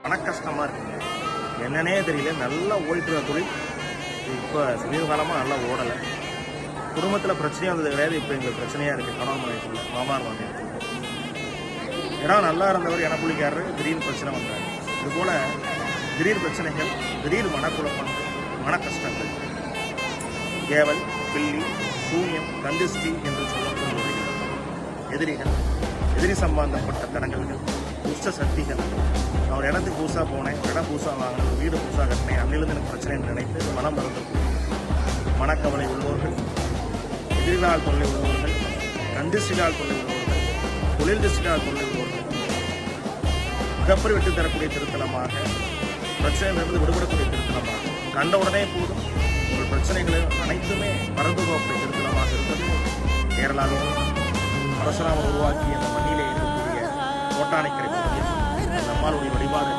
பண கஷ்டமாக இருக்குங்க. என்னன்னே தெரியல. நல்லா ஓடிட்டு தொழில் இப்போ சமீப காலமாக நல்லா ஓடலை. குடும்பத்தில் பிரச்சனையாக வந்தது கிடையாது. இப்போ எங்களுக்கு பிரச்சனையாக இருக்குது. கணவன் மனைவிக்குள்ள மாமனார் மாமியார். இடம் நல்லா இருந்தவர் என புள்ளிக்காரர் திடீர்னு பிரச்சனை வந்தார். இதுபோல் திடீர் பிரச்சனைகள், திடீர் மனக்குழப்பங்கள், மன கஷ்டங்கள், கேவல், பில்லி, சூன்யம், கந்திஷ்டி என்று சொல்லக்கூடிய எதிரிகள், எதிரி சம்பந்தப்பட்ட தடங்கல்கள், துஷ்ட சக்திகள். நான் ஒரு இடத்துக்கு புதுசாக போனேன், இடம் புதுசாக வாங்கினேன், வீடு புதுசாக கட்டினேன், அன்னிலிருந்து எனக்கு பிரச்சனைன்னு நினைத்து மனம் மறந்து மனக்கவலை உள்ளவர்கள், எதிரிகளால் தொல்லை உள்ளவர்கள், கந்திஷ்டிகளால் தொல்லை உள்ளவர்கள், தொழில் திருஷ்டிகளால் தொல்லை உள்ளவர்கள் மிகப்பெரிய வெற்றி தரக்கூடிய திருத்தலமாக, பிரச்சனையிலிருந்து விடுபடக்கூடிய திருத்தலமாக, கண்ட உடனே போதும் உங்கள் பிரச்சனைகள் அனைத்துமே மறந்து போகக்கூடிய திருத்தலமாக இருப்பது கேரளாவில் பரசுராமர் உருவாக்கி அந்த மண்ணிலே இருக்கக்கூடிய கோட்டானைக்கரை பகுதியில் நம்மாளுடைய வழிபாடு